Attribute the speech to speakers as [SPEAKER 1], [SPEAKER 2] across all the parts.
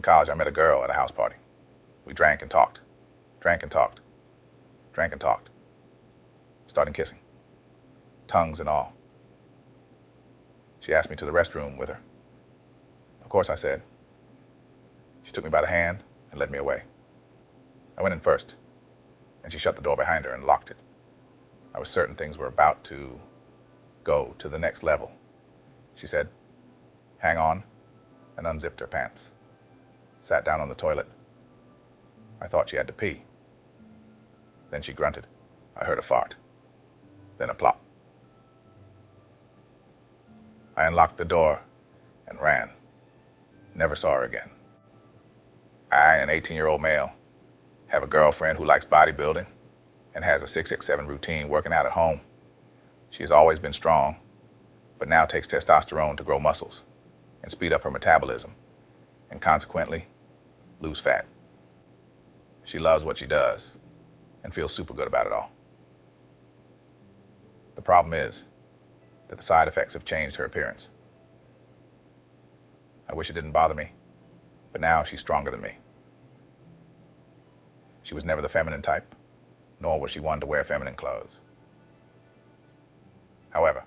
[SPEAKER 1] college, I met a girl at a house party. We drank and talked, drank and talked, drank and talked, starting kissing, tongues and all. She asked me to the restroom with her. Of course, I said. She took me by the hand and led me away. I went in first, and she shut the door behind her and locked it. I was certain things were about to go to the next level. She said, "Hang on," and unzipped her pants. Sat down on the toilet. I thought she had to pee. Then she grunted. I heard a fart. Then a plop. I unlocked the door and ran. Never saw her again. I, an 18-year-old male, have a girlfriend who likes bodybuilding and has a 667 routine working out at home. She has always been strong, but now takes testosterone to grow muscles and speed up her metabolism, and consequently, lose fat. She loves what she does and feels super good about it all. The problem is that the side effects have changed her appearance. I wish it didn't bother me, but now she's stronger than me. She was never the feminine type, nor was she one to wear feminine clothes. However,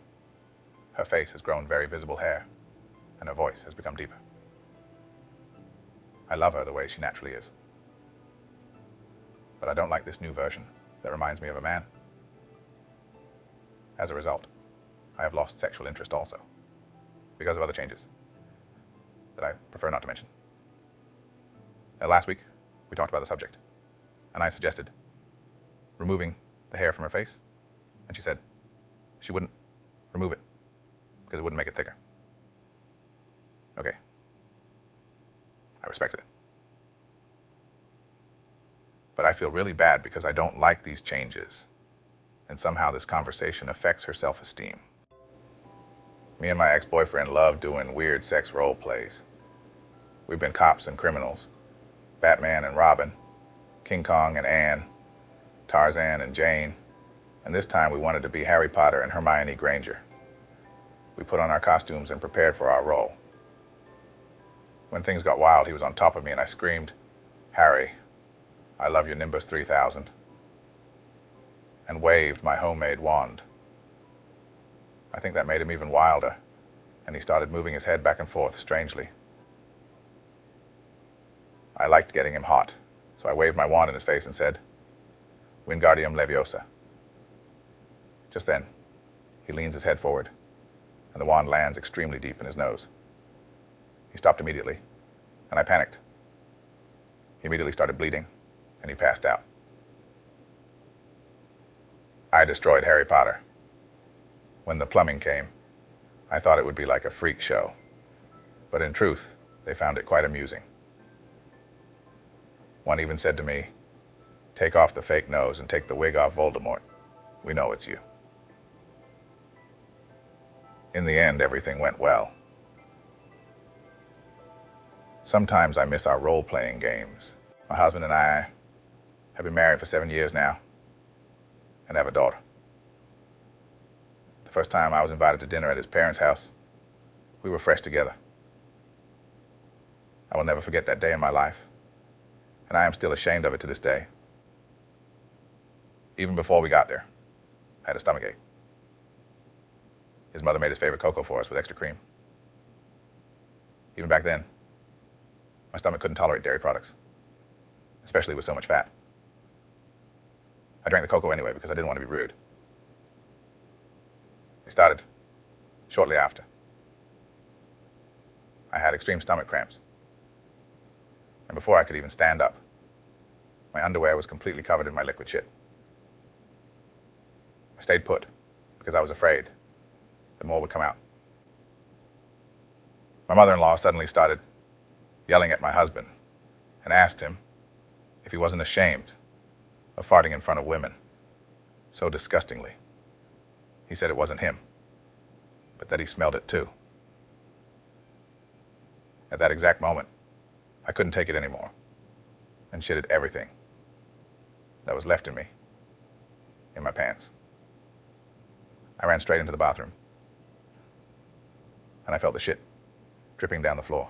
[SPEAKER 1] her face has grown very visible hair, and her voice has become deeper. I love her the way she naturally is. But I don't like this new version that reminds me of a man. As a result, I have lost sexual interest also, because of other changes that I prefer not to mention. Last week, we talked about the subject, and I suggested removing the hair from her face, and she said she wouldn't remove it because it wouldn't make it thicker. Okay. I respected it. But I feel really bad because I don't like these changes, and somehow this conversation affects her self-esteem. Me and my ex-boyfriend love doing weird sex role plays. We've been cops and criminals, Batman and Robin, King Kong and Anne, Tarzan and Jane, and this time we wanted to be Harry Potter and Hermione Granger. We put on our costumes and prepared for our role. When things got wild, he was on top of me and I screamed, "Harry, I love your Nimbus 3000, and waved my homemade wand. I think that made him even wilder, and he started moving his head back and forth strangely. I liked getting him hot, so I waved my wand in his face and said, "Wingardium Leviosa." Just then, he leans his head forward, and the wand lands extremely deep in his nose. He stopped immediately, and I panicked. He immediately started bleeding, and he passed out. I destroyed Harry Potter. When the plumbing came, I thought it would be like a freak show, but in truth, they found it quite amusing. One even said to me, "Take off the fake nose and take the wig off Voldemort. We know it's you." In the end, everything went well. Sometimes I miss our role-playing games. My husband and I have been married for 7 years now and have a daughter. The first time I was invited to dinner at his parents' house, we were fresh together. I will never forget that day in my life, and I am still ashamed of it to this day. Even before we got there, I had a stomachache. His mother made his favorite cocoa for us with extra cream. Even back then, my stomach couldn't tolerate dairy products, especially with so much fat. I drank the cocoa anyway because I didn't want to be rude. It started shortly after. I had extreme stomach cramps. And before I could even stand up, my underwear was completely covered in my liquid shit. I stayed put because I was afraid that more would come out. My mother-in-law suddenly started yelling at my husband and asked him if he wasn't ashamed of farting in front of women so disgustingly. He said it wasn't him, but that he smelled it too. At that exact moment, I couldn't take it anymore and shitted everything that was left in me in my pants. I ran straight into the bathroom, and I felt the shit dripping down the floor.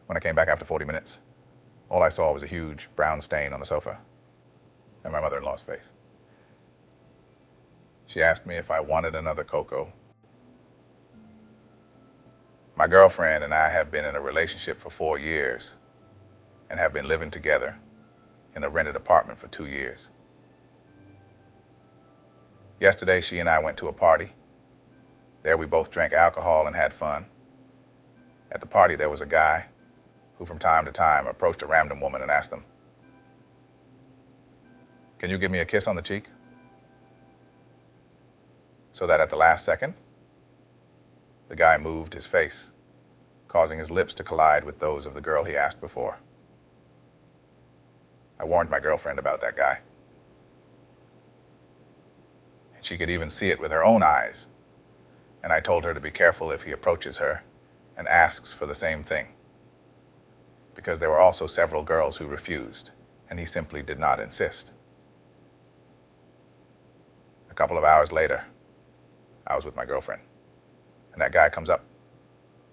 [SPEAKER 1] When I came back after 40 minutes, all I saw was a huge brown stain on the sofa and my mother-in-law's face. She asked me if I wanted another cocoa. My girlfriend and I have been in a relationship for 4 years and have been living together in a rented apartment for 2 years. Yesterday, she and I went to a party. There we both drank alcohol and had fun. At the party, there was a guy who from time to time approached a random woman and asked them, "Can you give me a kiss on the cheek?" So that at the last second, the guy moved his face, causing his lips to collide with those of the girl he asked before. I warned my girlfriend about that guy. And she could even see it with her own eyes. And I told her to be careful if he approaches her and asks for the same thing, because there were also several girls who refused, and he simply did not insist. A couple of hours later, I was with my girlfriend, and that guy comes up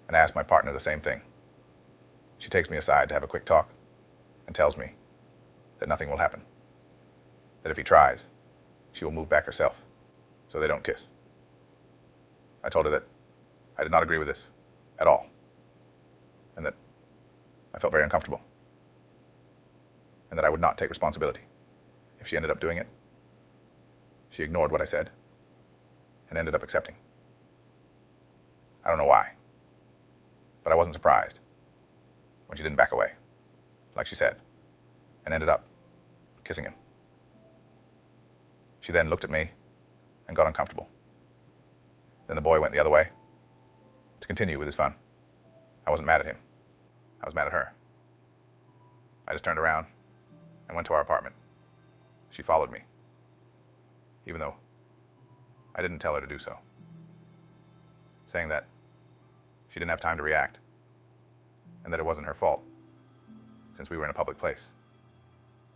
[SPEAKER 1] and asks my partner the same thing. She takes me aside to have a quick talk and tells me that nothing will happen, that if he tries, she will move back herself so they don't kiss. I told her that I did not agree with this at all, and that I felt very uncomfortable, and that I would not take responsibility if she ended up doing it. She ignored what I said and ended up accepting. I don't know why, but I wasn't surprised when she didn't back away, like she said, and ended up kissing him. She then looked at me and got uncomfortable. Then the boy went the other way to continue with his fun. I wasn't mad at him. I was mad at her. I just turned around and went to our apartment. She followed me, even though I didn't tell her to do so, saying that she didn't have time to react and that it wasn't her fault since we were in a public place.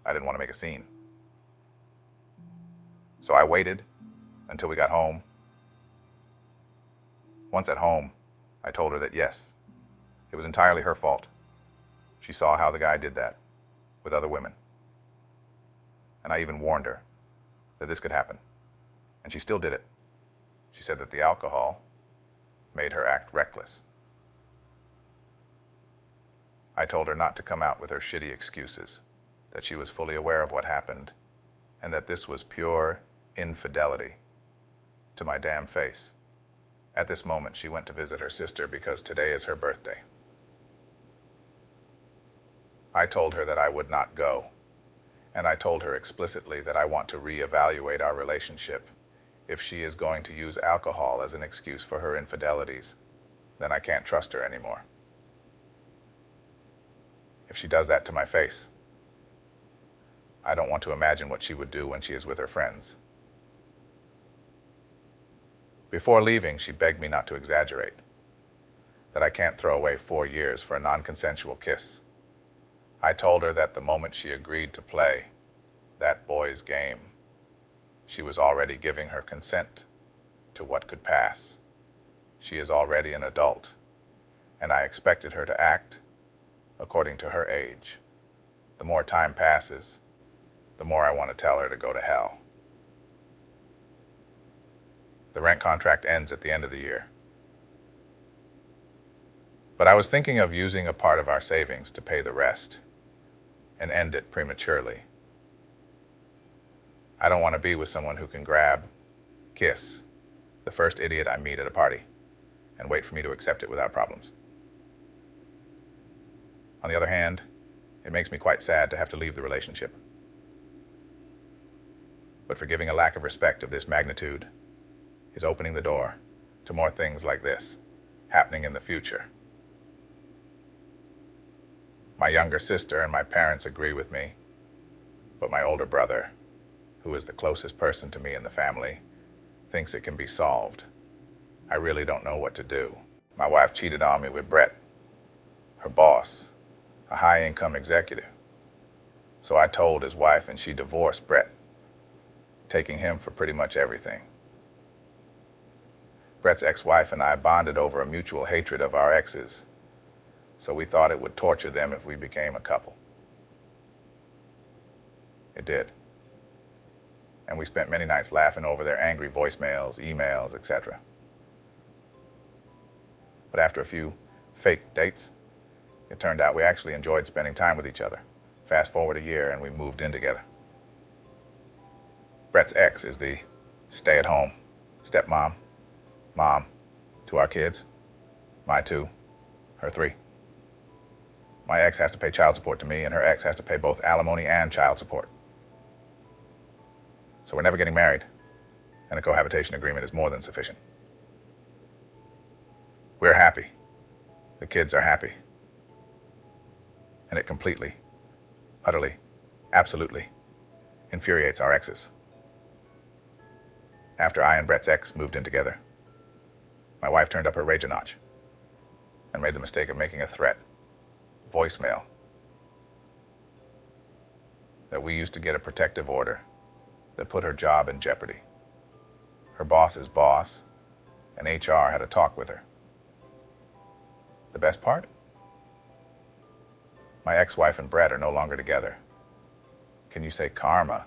[SPEAKER 1] I didn't want to make a scene. So I waited until we got home. Once at home, I told her that yes, it was entirely her fault. She saw how the guy did that with other women. And I even warned her that this could happen. And she still did it. She said that the alcohol made her act reckless. I told her not to come out with her shitty excuses, that she was fully aware of what happened, and that this was pure infidelity to my damn face. At this moment, she went to visit her sister because today is her birthday. I told her that I would not go, and I told her explicitly that I want to reevaluate our relationship. If she is going to use alcohol as an excuse for her infidelities, then I can't trust her anymore. If she does that to my face, I don't want to imagine what she would do when she is with her friends. Before leaving, she begged me not to exaggerate, that I can't throw away 4 years for a non-consensual kiss. I told her that the moment she agreed to play that boy's game, she was already giving her consent to what could pass. She is already an adult, and I expected her to act according to her age. The more time passes, the more I want to tell her to go to hell. The rent contract ends at the end of the year. But I was thinking of using a part of our savings to pay the rest and end it prematurely. I don't want to be with someone who can grab, kiss, the first idiot I meet at a party and wait for me to accept it without problems. On the other hand, it makes me quite sad to have to leave the relationship. But forgiving a lack of respect of this magnitude is opening the door to more things like this happening in the future. My younger sister and my parents agree with me, but my older brother, who is the closest person to me in the family, thinks it can be solved. I really don't know what to do. My wife cheated on me with Brett, her boss, a high-income executive. So I told his wife, and she divorced Brett, taking him for pretty much everything. Brett's ex-wife and I bonded over a mutual hatred of our exes, so we thought it would torture them if we became a couple. It did. And we spent many nights laughing over their angry voicemails, emails, etc. But after a few fake dates, it turned out we actually enjoyed spending time with each other. Fast forward a year and we moved in together. Brett's ex is the stay-at-home stepmom, mom to our kids, my 2, her 3. My ex has to pay child support to me, and her ex has to pay both alimony and child support. So we're never getting married, and a cohabitation agreement is more than sufficient. We're happy. The kids are happy. And it completely, utterly, absolutely infuriates our exes. After I and Brett's ex moved in together, my wife turned up her rage a notch and made the mistake of making a threat, voicemail, that we used to get a protective order that put her job in jeopardy. Her boss's boss and HR had a talk with her. The best part? My ex-wife and Brett are no longer together. Can you say karma